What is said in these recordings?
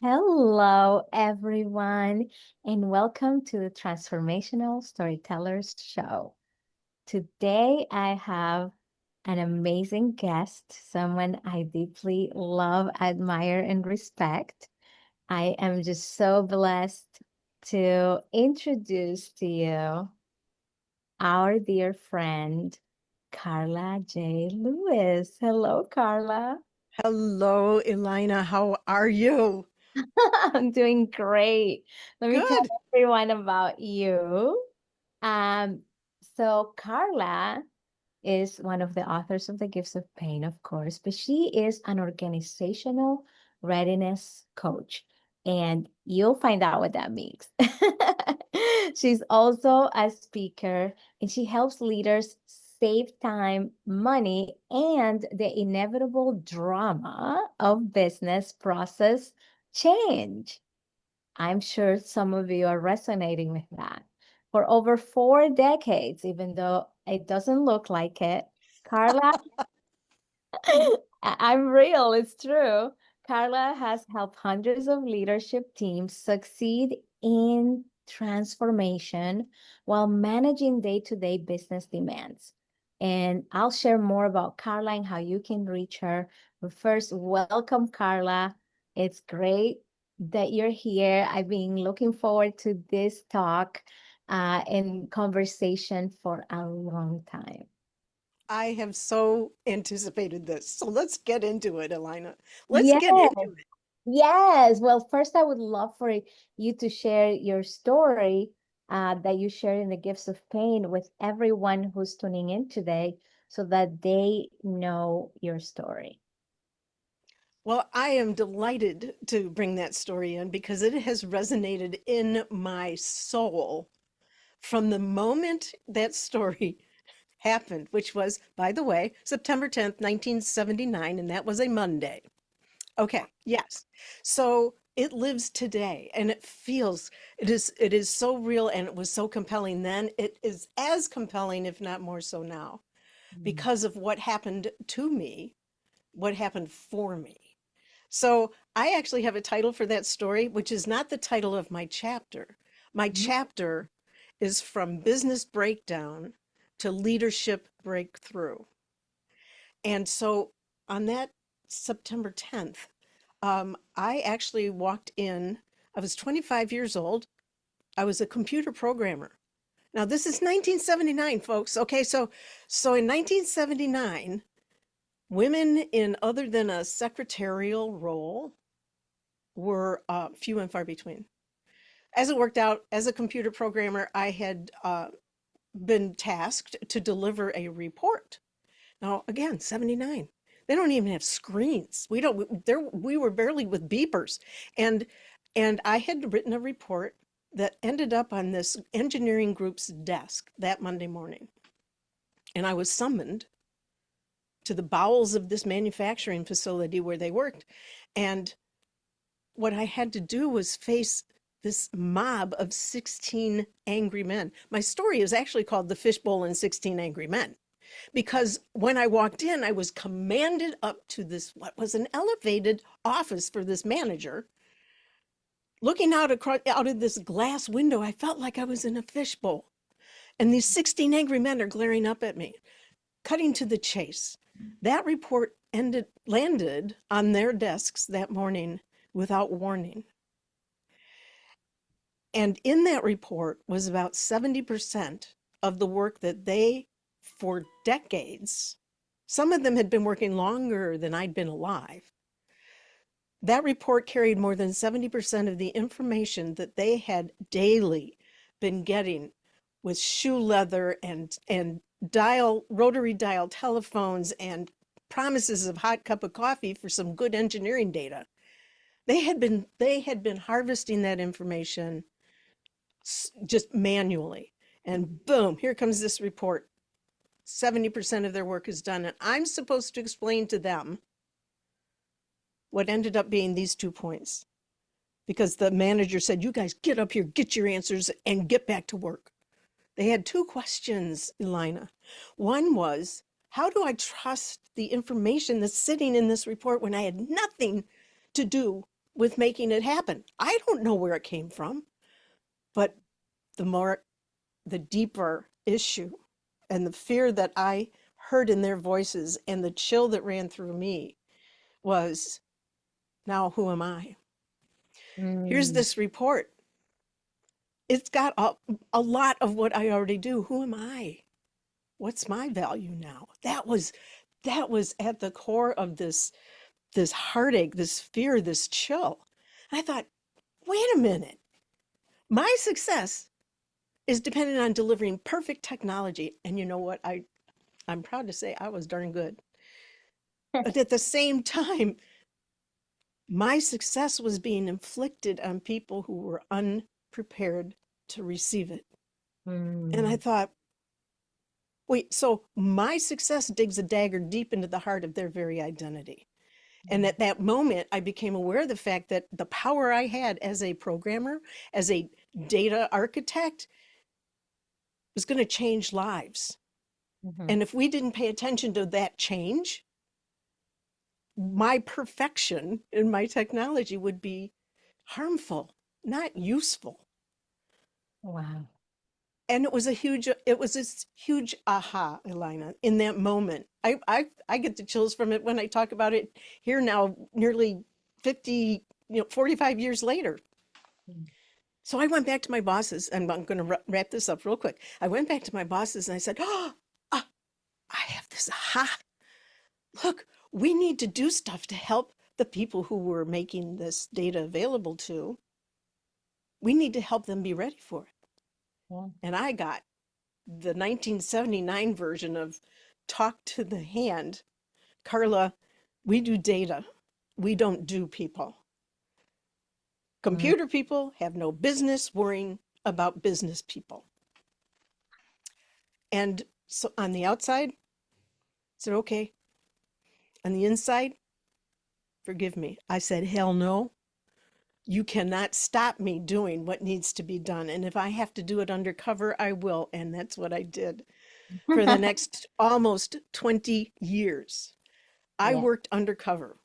Hello, everyone, and welcome to the Transformational Storytellers show. Today, I have an amazing guest, someone I deeply love, admire, and respect. I am just so blessed to introduce to you our dear friend, Carla J. Lewis. Hello, Carla. Hello, Elena. How are you? I'm doing great. Let me tell Good. everyone about you. Um, so Carla is one of the authors of The Gifts of Pain, of course, but she is an organizational readiness coach, and you'll find out what that means. She's also a speaker, and she helps leaders save time, money, and the inevitable drama of business process change. I'm sure some of you are resonating with that. For over 4 decades, even though it doesn't look like it, Carla, I'm real, it's true. Carla has helped hundreds of leadership teams succeed in transformation while managing day-to-day business demands. And I'll share more about Carla and how you can reach her. But first, welcome, Carla. It's great that you're here. I've been looking forward to this talk and conversation for a long time. I have so anticipated this. So let's get into it, Elena. Let's Yes. get into it. Yes. Well, first, I would love for you to share your story that you shared in the Gifts of Pain with everyone who's tuning in today so that they know your story. Well, I am delighted to bring that story in because it has resonated in my soul from the moment that story happened, which was, by the way, September 10th, 1979, and that was a Monday. Okay, yes. So it lives today and it is so real and it was so compelling then. It is as compelling, if not more so now, Mm. because of what happened to me, what happened for me. So I actually have a title for that story, which is not the title of my chapter. My Mhm. chapter is From Business Breakdown to Leadership Breakthrough. And so on that September 10th, I actually walked in. I was 25 years old. I was a computer programmer. Now this is 1979, folks. Okay, so in 1979, women in other than a secretarial role were few and far between. As it worked out, as a computer programmer, I had been tasked to deliver a report. Now, again, 79. They don't even have screens. We were barely with beepers. And I had written a report that ended up on this engineering group's desk that Monday morning. And I was summoned to the bowels of this manufacturing facility where they worked. And what I had to do was face this mob of 16 angry men. My story is actually called The Fishbowl and 16 Angry Men, because when I walked in, I was commanded up to this, what was an elevated office for this manager. Looking out of this glass window, I felt like I was in a fishbowl. And these 16 angry men are glaring up at me. Cutting to the chase, that report landed on their desks that morning without warning. And in that report was about 70% of the work that they, for decades, some of them had been working longer than I'd been alive. That report carried more than 70% of the information that they had daily been getting with shoe leather and rotary dial telephones and promises of hot cup of coffee for some good engineering data. They had been harvesting that information just manually. And boom, here comes this report. 70% of their work is done. And I'm supposed to explain to them what ended up being these 2 points, because the manager said, "You guys get up here, get your answers, and get back to work." They had two questions, Elina. One was, how do I trust the information that's sitting in this report when I had nothing to do with making it happen. I don't know where it came from, but the more, the deeper issue and the fear that I heard in their voices and the chill that ran through me was, now who am I? Here's Mm. this report. It's got a lot of what I already do. Who am I? What's my value now? That was at the core of this heartache, this fear, this chill. I thought, wait a minute. My success is dependent on delivering perfect technology. And you know what? I'm proud to say I was darn good. But at the same time, my success was being inflicted on people who were unprepared to receive it. And I Mm. thought, wait, so my success digs a dagger deep into the heart of their very identity. And Yeah. at that moment, I became aware of the fact that the power I had as a programmer, as a data architect, was going to change lives. Mhm. And if we didn't pay attention to that change, my perfection in my technology would be harmful, not useful. Wow. And it was this huge aha, Elena, in that moment. I get the chills from it when I talk about it here now, nearly 50, 45 years later. Mm. So I went back to my bosses, and I'm going to wrap this up real quick. I went back to my bosses and I said, oh, I have this aha. Look, we need to do stuff to help the people who we're making this data available to. We need to help them be ready for it. Yeah. And I got the 1979 version of Talk to the Hand. Carla, we do data. We don't do people. Mm. Computer people have no business worrying about business people. And so on the outside, I said, okay. On the inside, forgive me. I said, hell no. You cannot stop me doing what needs to be done. And if I have to do it undercover, I will. And that's what I did for the next almost 20 years. I Yeah. worked undercover.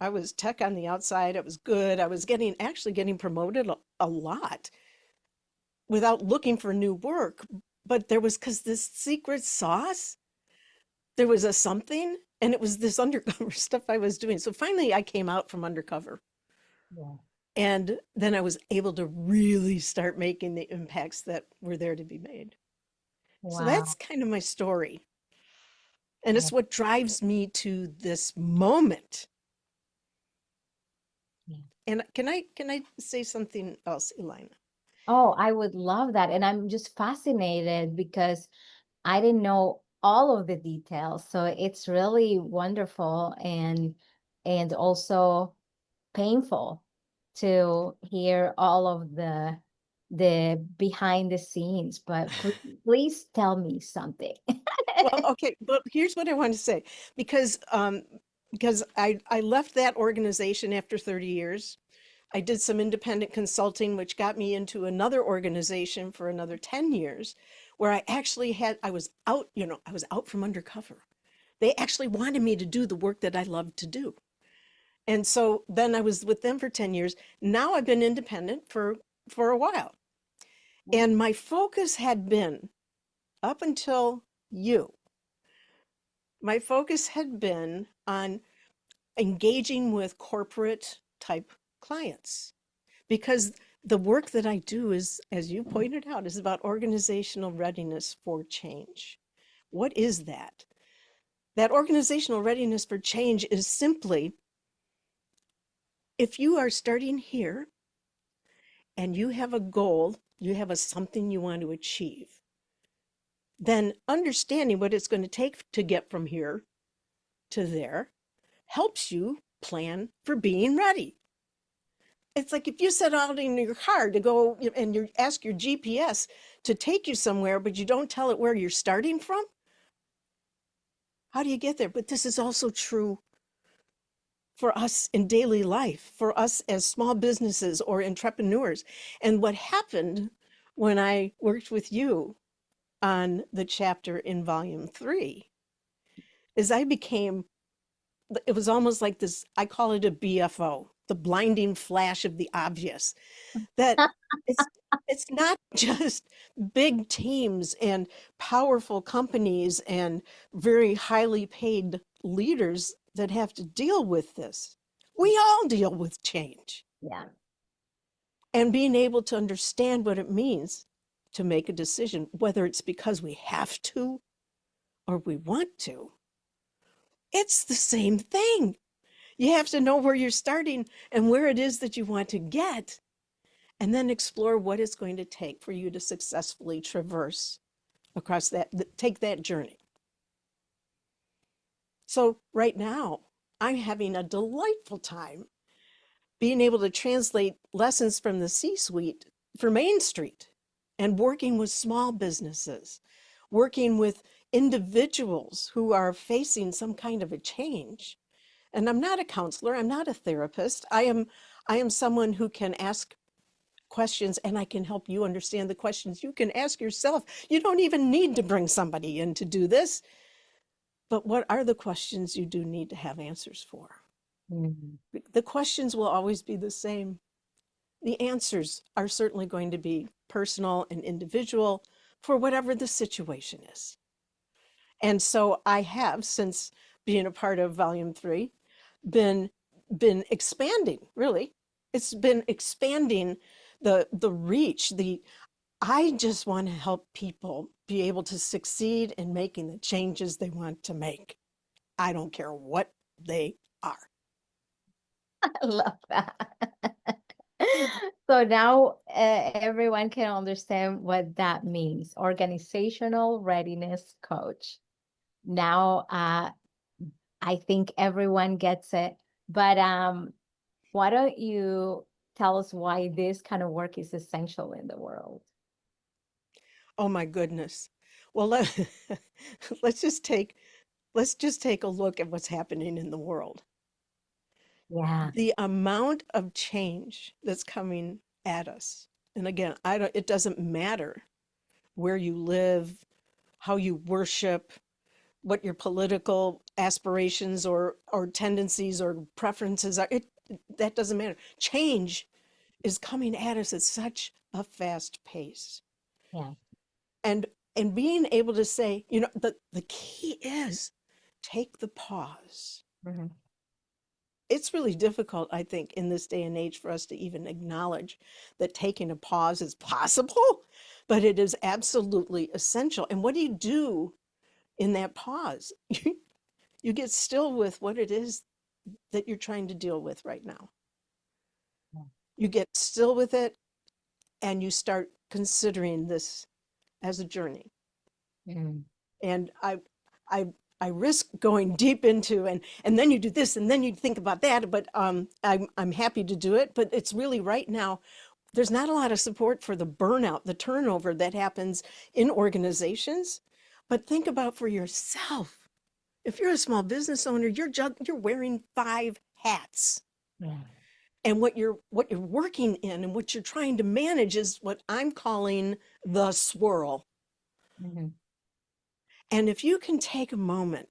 I was tech on the outside. It was good. I was actually getting promoted a lot without looking for new work. But there was, because this secret sauce, there was a something, and it was this undercover stuff I was doing. So finally, I came out from undercover. Yeah. And then I was able to really start making the impacts that were there to be made. So that's Wow. kind of my story. And Yeah. it's what drives me to this moment. Yeah. And can I say something else, Elena? Oh, I would love that. And I'm just fascinated because I didn't know all of the details. So it's really wonderful and also painful to hear all of the behind the scenes. But please tell me something. Well, okay, but here's what I want to say, because I left that organization after 30 years. I did some independent consulting, which got me into another organization for another 10 years, where I was out, I was out from undercover. They actually wanted me to do the work that I loved to do. And so then I was with them for 10 years. Now I've been independent for a while. And my focus had been, up until you, my focus had been on engaging with corporate type clients, because the work that I do is, as you pointed out, is about organizational readiness for change. What is that? That organizational readiness for change is simply, if you are starting here and you have a goal, you have a something you want to achieve, then understanding what it's going to take to get from here to there helps you plan for being ready. It's like if you set out in your car to go and you ask your GPS to take you somewhere, but you don't tell it where you're starting from, how do you get there? But this is also true for us in daily life, for us as small businesses or entrepreneurs. And what happened when I worked with you on the chapter in volume 3 is it was almost like this, I call it a BFO. the blinding flash of the obvious, that it's it's not just big teams and powerful companies and very highly paid leaders that have to deal with this. We all deal with change. Yeah. And being able to understand what it means to make a decision, whether it's because we have to or we want to, it's the same thing. You have to know where you're starting and where it is that you want to get, and then explore what it's going to take for you to successfully traverse across take that journey. So, right now, I'm having a delightful time being able to translate lessons from the C suite for Main Street and working with small businesses, working with individuals who are facing some kind of a change. And I'm not a counselor, I'm not a therapist. I am someone who can ask questions, and I can help you understand the questions you can ask yourself. You don't even need to bring somebody in to do this. But what are the questions you do need to have answers for? Mhm. The questions will always be the same. The answers are certainly going to be personal and individual for whatever the situation is. And so I have, since being a part of volume 3, been been expanding, really. It's been expanding the reach, the I just want to help people be able to succeed in making the changes they want to make. I don't care what they are. I love that. So now everyone can understand what that means. Organizational readiness coach. Now I think everyone gets it. But why don't you tell us why this kind of work is essential in the world? Oh my goodness. Well, let's just take let's just take a look at what's happening in the world. Yeah. The amount of change that's coming at us. And again, I don't it doesn't matter where you live, how you worship, what your political aspirations or tendencies or preferences are. That doesn't matter. Change is coming at us at such a fast pace. Yeah. And and being able to say, the key is take the pause. Mhm. It's really difficult, I think, in this day and age for us to even acknowledge that taking a pause is possible, but it is absolutely essential. And what do you do in that pause? You get still with what it is that you're trying to deal with right now. Yeah. You get still with it and you start considering this as a journey. Mm. And I I risk going deep into and then you do this and then you think about that, but I'm happy to do it. But it's really right now, there's not a lot of support for the burnout, the turnover that happens in organizations. But think about for yourself. If you're a small business owner, you're wearing 5 hats. Yeah. And what you're working in and what you're trying to manage is what I'm calling the swirl. Mhm. And if you can take a moment,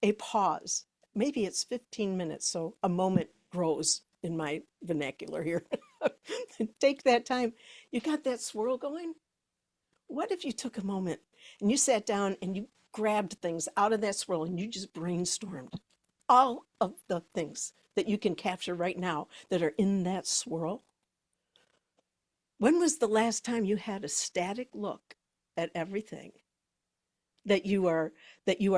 a pause, maybe it's 15 minutes, so a moment grows in my vernacular here. Take that time. You got that swirl going? What if you took a moment and you sat down and you grabbed things out of that swirl and you just brainstormed all of the things that you can capture right now that are in that swirl? When was the last time you had a static look at everything that you are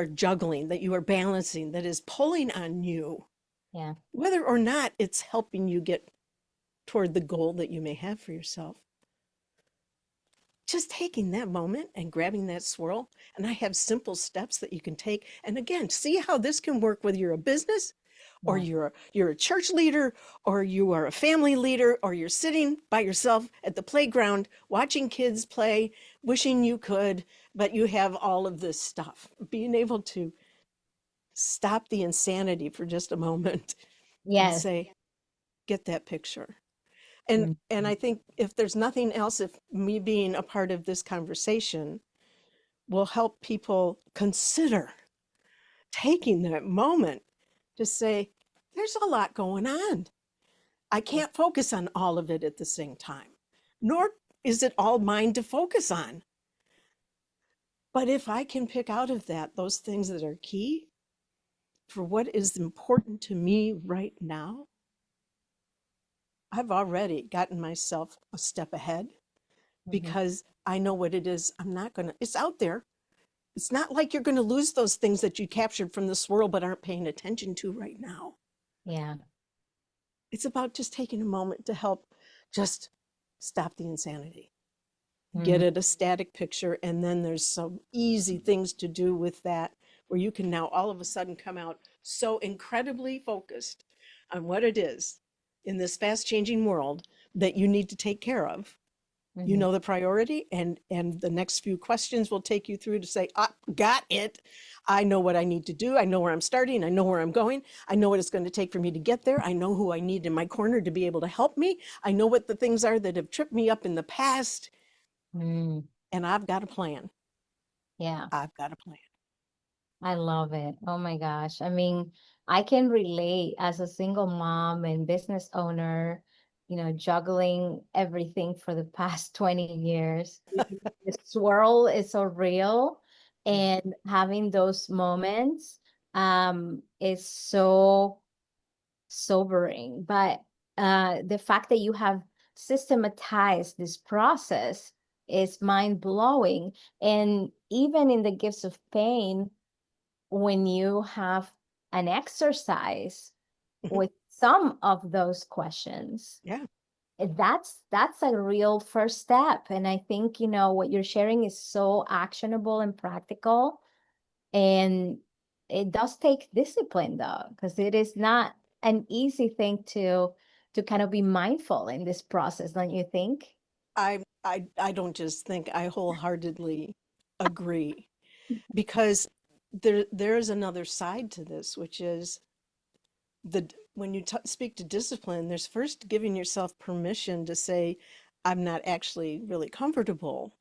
juggling, that you are balancing, that is pulling on you, Yeah. whether or not it's helping you get toward the goal that you may have for yourself? Just taking that moment and grabbing that swirl. And I have simple steps that you can take. And again, see how this can work whether you're a business or Yeah. you're a church leader or you are a family leader or you're sitting by yourself at the playground watching kids play, wishing you could, but you have all of this stuff. Being able to stop the insanity for just a moment and Yes. say, get that picture. And Mhm. I think if there's nothing else, if me being a part of this conversation will help people consider taking that moment to say, there's a lot going on. I can't focus on all of it at the same time, nor is it all mine to focus on. But if I can pick out of that those things that are key for what is important to me right now, I've already gotten myself a step ahead Mhm. because I know what it is. I'm not going to, it's out there. It's not like you're going to lose those things that you captured from the swirl but aren't paying attention to right now. Yeah. It's about just taking a moment to help just stop the insanity, get Mhm. it a static picture, and then there's some easy things to do with that where you can now all of a sudden come out so incredibly focused on what it is in this fast changing world that you need to take care of. You Mhm. know the priority, and the next few questions will take you through to say, ah, got it. I know what I need to do. I know where I'm starting. I know where I'm going. I know what it's going to take for me to get there. I know who I need in my corner to be able to help me. I know what the things are that have tripped me up in the past, Mm. and I've got a plan. Yeah. I've got a plan. I love it. Oh my gosh. I mean, I can relate as a single mom and business owner, juggling everything for the past 20 years. The swirl is so real, Yeah. and having those moments is so sobering. But the fact that you have systematized this process is mind blowing. And even in the gifts of pain, when you have an exercise Mhm. with some of those questions, Yeah. that's a real first step. And I think what you're sharing is so actionable and practical, and it does take discipline though, because it is not an easy thing to kind of be mindful in this process, don't you think? I don't just think, I wholeheartedly agree because there's another side to this, which is the when you speak to discipline, there's first giving yourself permission to say, I'm not actually really comfortable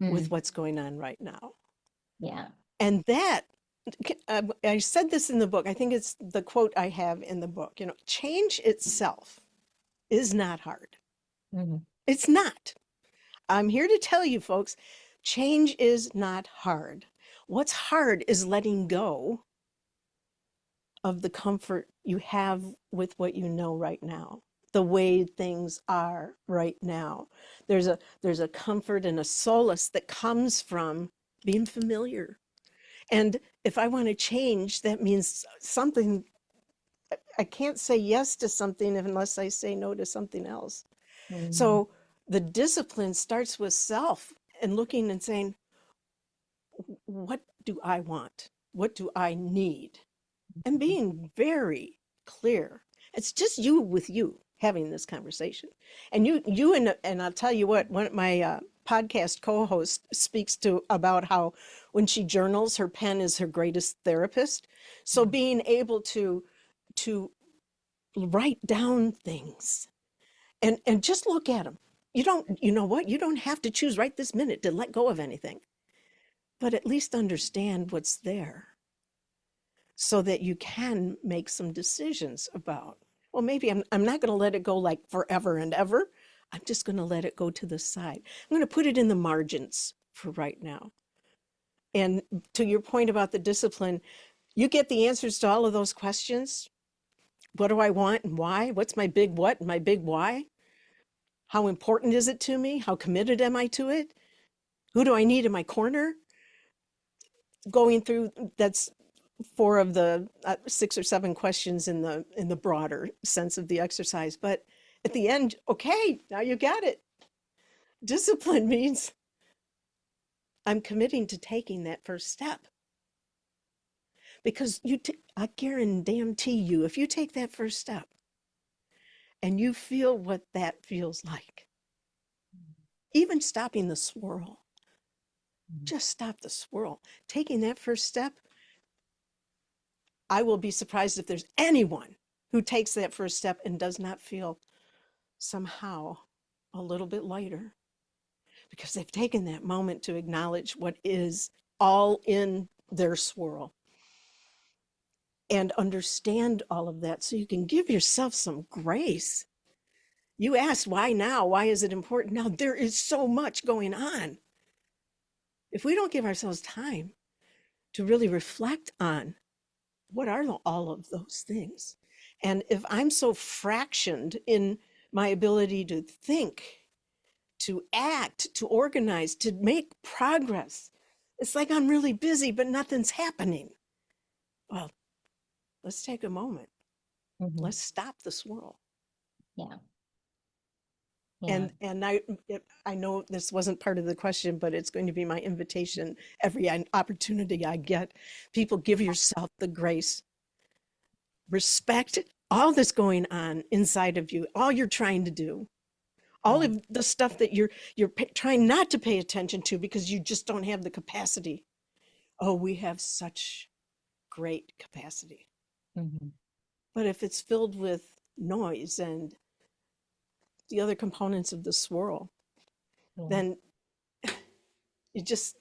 with Mm, what's going on right now. yeah. And that, I said this in the book. I think it's the quote I have in the book. Change itself is not hard. Mhm. It's not. I'm here to tell you, folks, change is not hard. What's hard is letting go of the comfort you have with what you know right now, the way things are right now. There's a comfort and a solace that comes from being familiar. And if I want to change, that means something. I can't say yes to something unless I say no to something else. Mhm. So the discipline starts with self and looking and saying, what do I want? What do I need? And being very clear. It's just you with you having this conversation. And and I'll tell you what, one of my podcast co-hosts speaks to about how when she journals, her pen is her greatest therapist. So being able to write down things and just look at them. You know what? You don't have to choose right this minute to let go of anything, but at least understand what's there so that you can make some decisions about, well, maybe I'm not going to let it go like forever and ever. I'm just going to let it go to the side. I'm going to put it in the margins for right now. And to your point about the discipline, you get the answers to all of those questions. What do I want and why? What's my big what and my big why? How important is it to me? How committed am I to it? Who do I need in my corner? Going through, that's four of the 6 or 7 questions in the broader sense of the exercise. But at the end, okay, now you got it. Discipline means I'm committing to taking that first step. Because I guarantee you, if you take that first step and you feel what that feels like, even stopping the swirl, just stop the swirl. Taking that first step, I will be surprised if there's anyone who takes that first step and does not feel somehow a little bit lighter because they've taken that moment to acknowledge what is all in their swirl and understand all of that so you can give yourself some grace. You asked why now? Why is it important now? There is so much going on. If we don't give ourselves time to really reflect on what are all of those things, and if I'm so fractioned in my ability to think, to act, to organize, to make progress, it's like I'm really busy, but nothing's happening. Well, let's take a moment. Mhm. Let's stop the swirl. Yeah. Yeah. And I know this wasn't part of the question, but it's going to be my invitation every opportunity I get. People, give yourself the grace, respect all that's going on inside of you, all you're trying to do, all Yeah. of the stuff that you're trying not to pay attention to because you just don't have the capacity. Oh, we have such great capacity. Mhm. But if it's filled with noise and the other components of the swirl, Yeah. then you just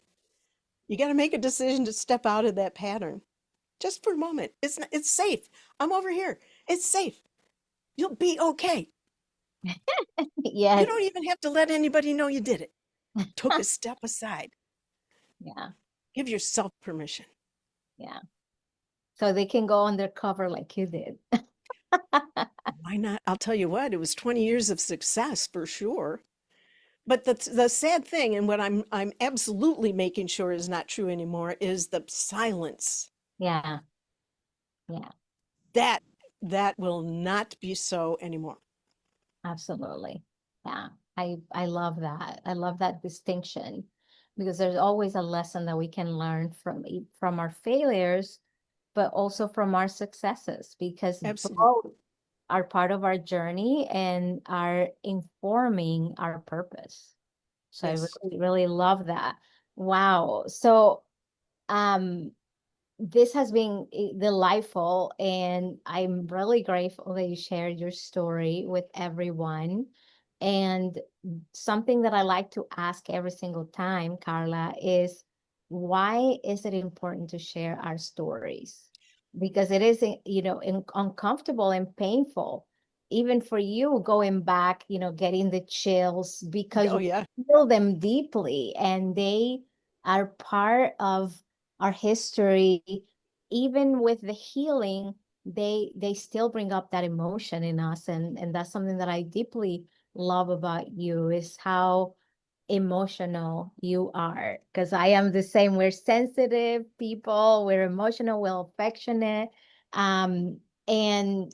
you got to make a decision to step out of that pattern just for a moment. It's safe. I'm over here. It's safe. You'll be okay. You Yes. don't even have to let anybody know you did it. Took a step aside. Yeah. Give yourself permission. Yeah. So they can go undercover like you did. Why not? I'll tell you what, it was 20 years of success for sure. But the sad thing, and what I'm absolutely making sure is not true anymore, is the silence. Yeah. Yeah. That that will not be so anymore. Absolutely. Yeah. I love that. I love that distinction because there's always a lesson that we can learn from our failures, but also from our successes because Absolutely. both are part of our journey and are informing our purpose. So I Yes. really, really love that. Wow. So um this has been delightful, and I'm really grateful that you shared your story with everyone. And something that I like to ask every single time, Carla, is why is it important to share our stories? Because it is, uncomfortable and painful, even for you going back, getting the chills because Oh we yeah. feel them deeply and they are part of our history. Even with the healing, they still bring up that emotion in us, and that's something that I deeply love about you, is how emotional you are, because I am the same. We're sensitive people, we're emotional, we're affectionate, um and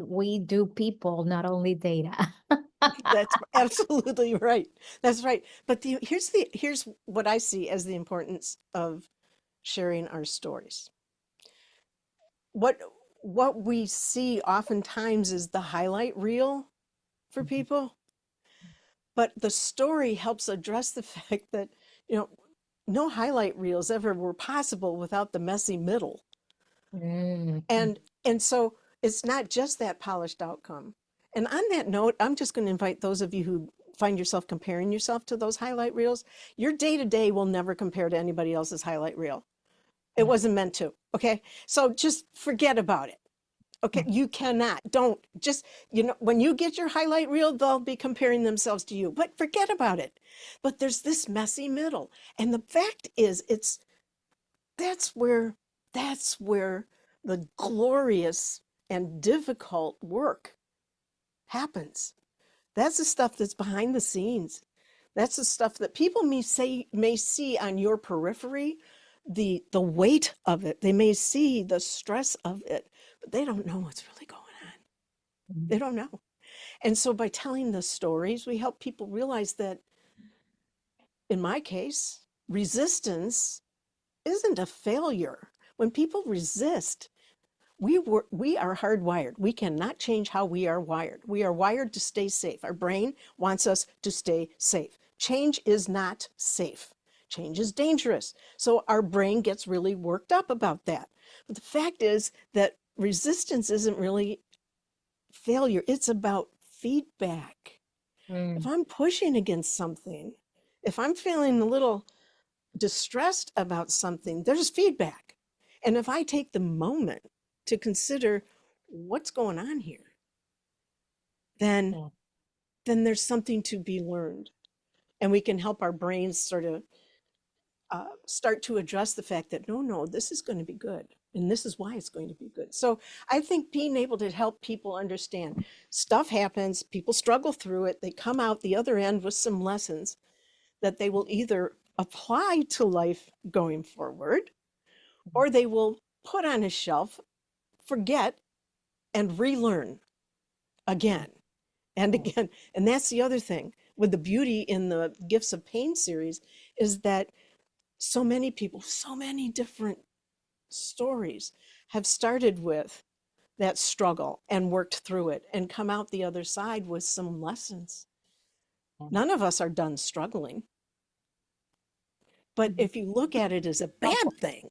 we do people, not only data. That's absolutely right. That's right. But here's what I see as the importance of sharing our stories. What what we see oftentimes is the highlight reel for people, but the story helps address the fact that, you know, no highlight reels ever were possible without the messy middle. Mm, mm, And so it's not just that polished outcome. And on that note, I'm just going to invite those of you who find yourself comparing yourself to those highlight reels. Your day to day will never compare to anybody else's highlight reel. It yeah, wasn't meant to. Okay. So just forget about it. Okay. yeah, You cannot, don't just, when you get your highlight reel, they'll be comparing themselves to you, but forget about it. But there's this messy middle. And the fact is, that's where that's where the glorious and difficult work happens. That's the stuff that's behind the scenes. That's the stuff that people may see on your periphery, the weight of it. They may see the stress of it, but they don't know what's really going on. mm, They don't know. And so by telling the stories, we help people realize that, in my case, resistance isn't a failure. When people resist, we are hardwired. We cannot change how we are wired. We are wired to stay safe. Our brain wants us to stay safe. Change is not safe. Change is dangerous. So our brain gets really worked up about that. But the fact is that resistance isn't really failure. It's about feedback. If mm, I'm pushing against something, if I'm feeling a little distressed about something, there's feedback. And if I take the moment to consider what's going on here, then yeah, then there's something to be learned. And we can help our brains sort of start to address the fact that no, no, this is going to be good. And this is why it's going to be good. So I think being able to help people understand stuff happens, people struggle through it, they come out the other end with some lessons that they will either apply to life going forward or they will put on a shelf, forget, and relearn again and Yes. again. And that's the other thing with the beauty in the Gifts of Pain series is that so many people, so many different stories have started with that struggle and worked through it and come out the other side with some lessons. Yeah. None of us are done struggling. But Mhm. if you look at it as a bad thing,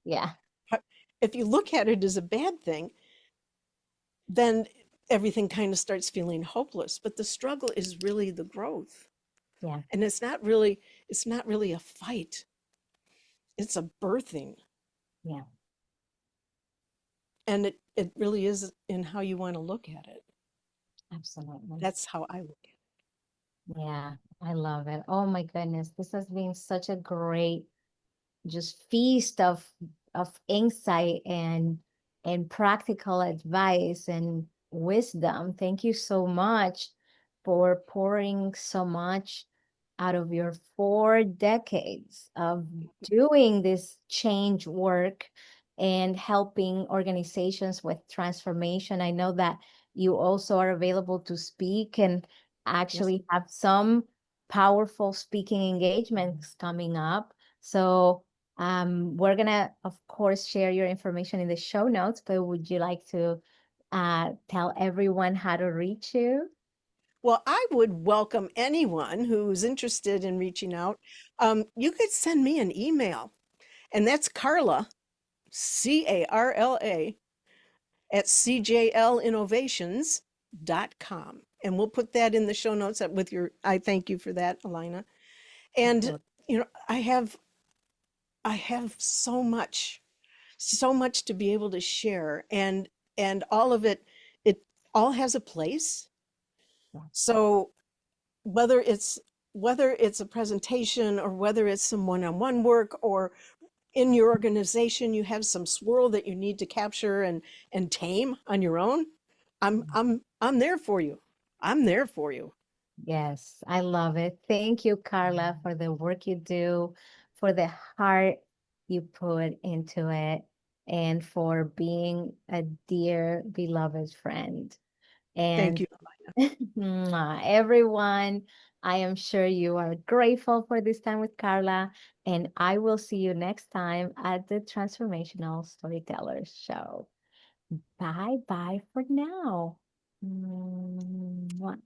Yeah. if you look at it as a bad thing, then everything kind of starts feeling hopeless. But the struggle is really the growth. Yeah. And it's not really a fight. It's a birthing. Yeah. And it really is in how you want to look at it. Absolutely. That's how I look at it. Yeah. I love it. Oh my goodness. This has been such a great just feast of insight and practical advice and wisdom. Thank you so much for pouring so much out of your 4 decades of doing this change work and helping organizations with transformation. I know that you also are available to speak and Yes. actually have some powerful speaking engagements coming up. So we're gonna, of course, share your information in the show notes, but would you like to tell everyone how to reach you? Well, I would welcome anyone who's interested in reaching out. You could send me an email, and that's Carla, Carla, at cjlinnovations.com. And we'll put that in the show notes with your, I thank you for that, Alina. And, Absolutely. you know, I have so much to be able to share and all of it, it all has a place. Yeah. So whether it's whether it's a presentation or whether it's some one-on-one work or in your organization you have some swirl that you need to capture and tame on your own, I'm there for you. I'm there for you. Yes, I love it. Thank you, Carla, for the work you do, for the heart you put into it, and for being a dear, beloved friend. Thank And you. mwah, everyone, I am sure you are grateful for this time with Carla, and I will see you next time at the Transformational Storytellers show. Bye bye for now. Mwah.